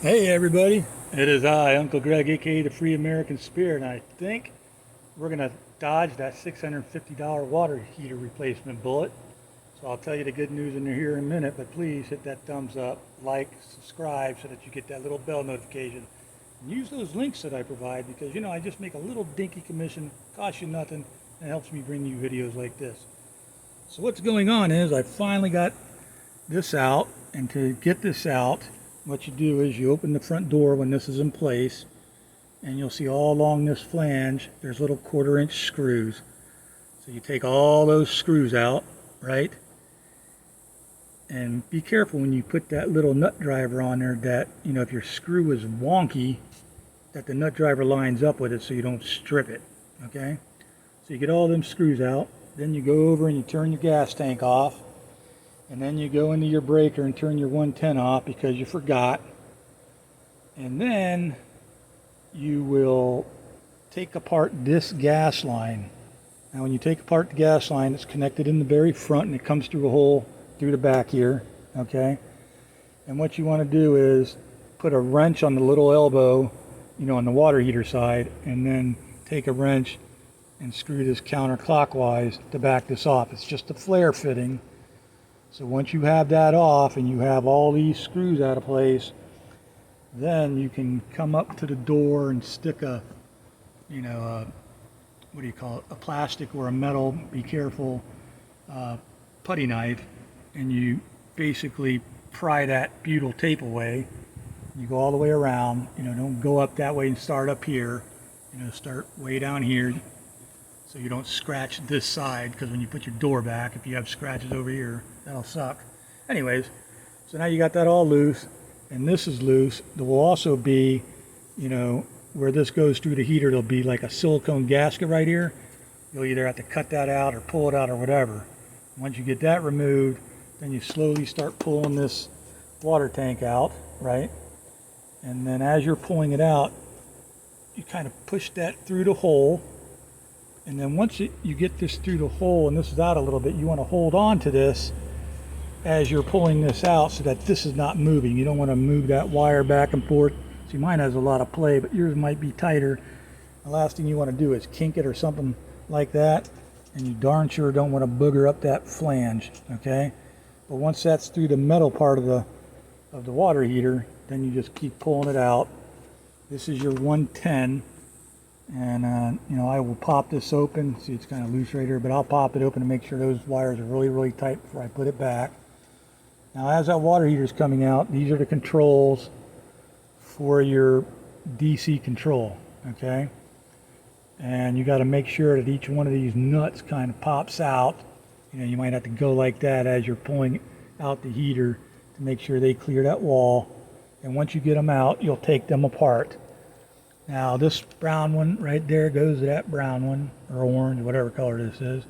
Hey everybody, it is I, Uncle Greg, aka the Free American Spirit, and I think we're going to dodge that $650 water heater replacement bullet. So I'll tell you the good news in here in a minute, but please hit that thumbs up, like, subscribe so that you get that little bell notification. And use those links that I provide because, I just make a little dinky commission, costs you nothing, and it helps me bring you videos like this. So what's going on is I finally got this out, and to get this out, what you do is you open the front door when this is in place, and you'll see all along this flange there's little 1/4-inch screws. So you take all those screws out, right? And be careful when you put that little nut driver on there that, if your screw is wonky, that the nut driver lines up with it so you don't strip it, okay? So you get all them screws out, then you go over and you turn your gas tank off, and then you go into your breaker and turn your 110 off because you forgot. And then you will take apart this gas line. Now when you take apart the gas line, it's connected in the very front and it comes through a hole through the back here, okay? And what you want to do is put a wrench on the little elbow, on the water heater side, and then take a wrench and screw this counterclockwise to back this off. It's just a flare fitting. So once you have that off and you have all these screws out of place, then you can come up to the door and stick a, what do you call it, a plastic or a metal, be careful, putty knife, and you basically pry that butyl tape away. You go all the way around, don't go up that way and start up here, start way down here so you don't scratch this side, because when you put your door back, if you have scratches over here, that'll suck. Anyways, so now you got that all loose, and this is loose. There will also be, where this goes through the heater, there'll be like a silicone gasket right here. You'll either have to cut that out or pull it out or whatever. Once you get that removed, then you slowly start pulling this water tank out, right? And then as you're pulling it out, you kind of push that through the hole. And then once you get this through the hole and this is out a little bit, you want to hold on to this as you're pulling this out so that this is not moving. You don't want to move that wire back and forth. See, mine has a lot of play, but yours might be tighter. The last thing you want to do is kink it or something like that. And you darn sure don't want to booger up that flange, okay? But once that's through the metal part of the water heater, then you just keep pulling it out. This is your 110. And I will pop this open. See, it's kind of loose right here, but I'll pop it open to make sure those wires are really, really tight before I put it back. Now as that water heater is coming out, these are the controls for your DC control, okay? And you got to make sure that each one of these nuts kind of pops out. You might have to go like that as you're pulling out the heater to make sure they clear that wall. And once you get them out, you'll take them apart. Now this brown one right there goes to that brown one, or orange, whatever color this is.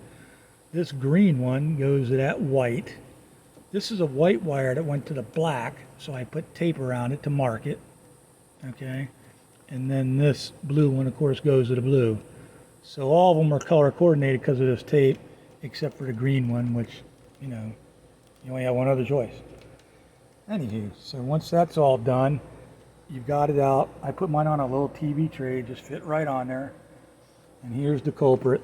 This green one goes to that white. This is a white wire that went to the black, so I put tape around it to mark it, okay? And then this blue one, of course, goes to the blue. So all of them are color coordinated because of this tape, except for the green one, which, you only have one other choice. Anywho, so once that's all done, you've got it out. I put mine on a little TV tray, just fit right on there. And here's the culprit.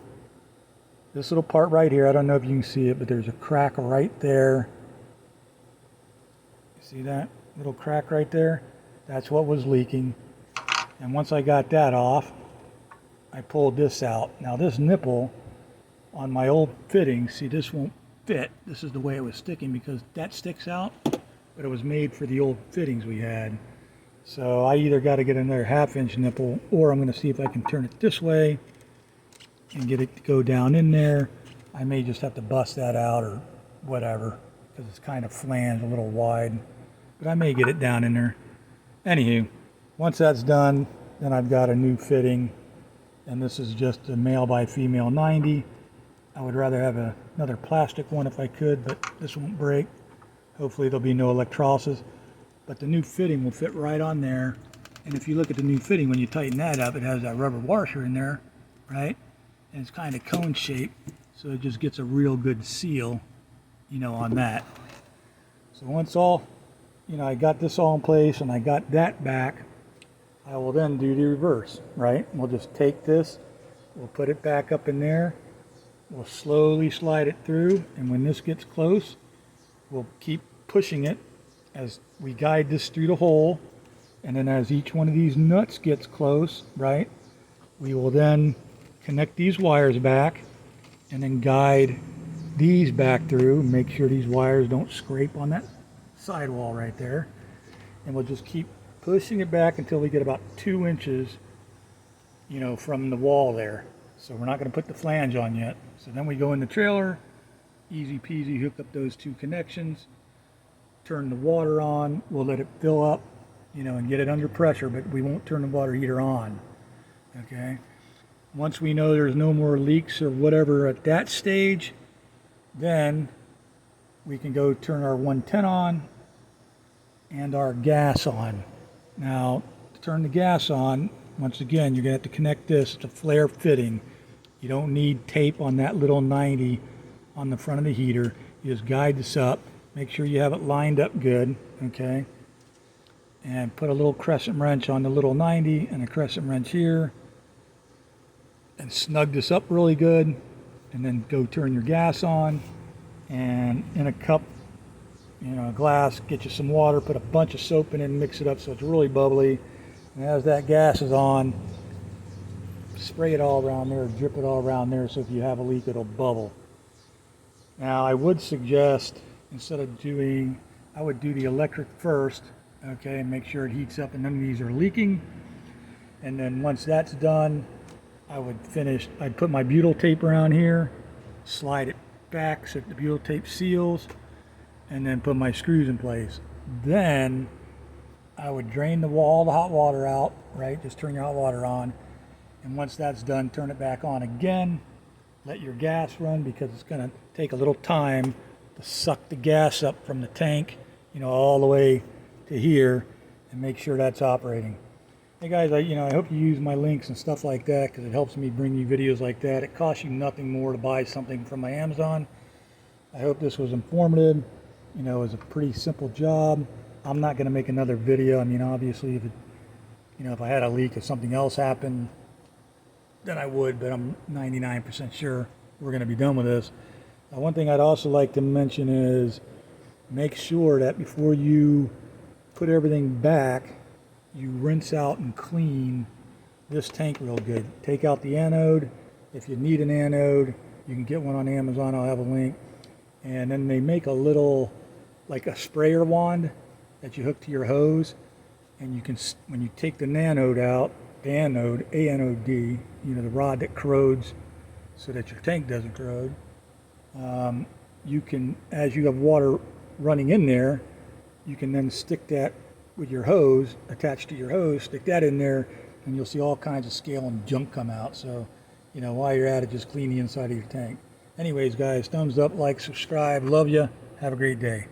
This little part right here, I don't know if you can see it, but there's a crack right there. See that little crack right there? That's what was leaking. And once I got that off, I pulled this out. Now this nipple on my old fitting, see, this won't fit. This is the way it was sticking because that sticks out, but it was made for the old fittings we had. So I either got to get another 1/2-inch nipple, or I'm going to see if I can turn it this way and get it to go down in there. I may just have to bust that out or whatever, because it's kind of flanged a little wide, but I may get it down in there. Anywho, once that's done, then I've got a new fitting, and this is just a male by female 90. I would rather have another plastic one if I could, but this won't break. Hopefully there'll be no electrolysis. But the new fitting will fit right on there. And if you look at the new fitting, when you tighten that up, it has that rubber washer in there, right? And it's kind of cone shaped, so it just gets a real good seal, on that. So once all I got this all in place and I got that back, I will then do the reverse, right? We'll just take this, we'll put it back up in there, we'll slowly slide it through, and when this gets close, we'll keep pushing it as we guide this through the hole, and then as each one of these nuts gets close, right, we will then connect these wires back and then guide these back through, make sure these wires don't scrape on that sidewall right there, and we'll just keep pushing it back until we get about 2 inches, from the wall there. So we're not going to put the flange on yet. So then we go in the trailer, easy peasy, hook up those 2 connections, turn the water on, we'll let it fill up, and get it under pressure, but we won't turn the water heater on, okay? Once we know there's no more leaks or whatever at that stage, then we can go turn our 110 on and our gas on. Now, to turn the gas on, once again, you're going to have to connect this to flare fitting. You don't need tape on that little 90 on the front of the heater. You just guide this up. Make sure you have it lined up good, okay? And put a little crescent wrench on the little 90 and a crescent wrench here. And snug this up really good. And then go turn your gas on. And in a cup, a glass, get you some water, put a bunch of soap in it and mix it up so it's really bubbly. And as that gas is on, spray it all around there, drip it all around there, so if you have a leak, it'll bubble. Now, I would suggest, instead of I would do the electric first, okay, and make sure it heats up and none of these are leaking. And then once that's done, I'd put my butyl tape around here, slide it back so that the butyl tape seals, and then put my screws in place. Then I would drain all the hot water out, right? Just turn your hot water on. And once that's done, turn it back on again. Let your gas run, because it's going to take a little time to suck the gas up from the tank, all the way to here, and make sure that's operating. Hey guys, I hope you use my links and stuff like that, because it helps me bring you videos like that. It costs you nothing more to buy something from my Amazon. I hope this was informative. It was a pretty simple job. I'm not going to make another video. Obviously, if I had a leak or something else happened, then I would, but I'm 99% sure we're going to be done with this. One thing I'd also like to mention is make sure that before you put everything back, you rinse out and clean this tank real good. Take out the anode. If you need an anode, you can get one on Amazon. I'll have a link. And then they make a little, like a sprayer wand that you hook to your hose, and you can, when you take the anode out, the anode, A-N-O-D, the rod that corrodes so that your tank doesn't corrode, you can, as you have water running in there, you can then stick that with your hose, attached to your hose, stick that in there, and you'll see all kinds of scale and junk come out. So, while you're at it, just clean the inside of your tank. Anyways, guys, thumbs up, like, subscribe, love you, have a great day.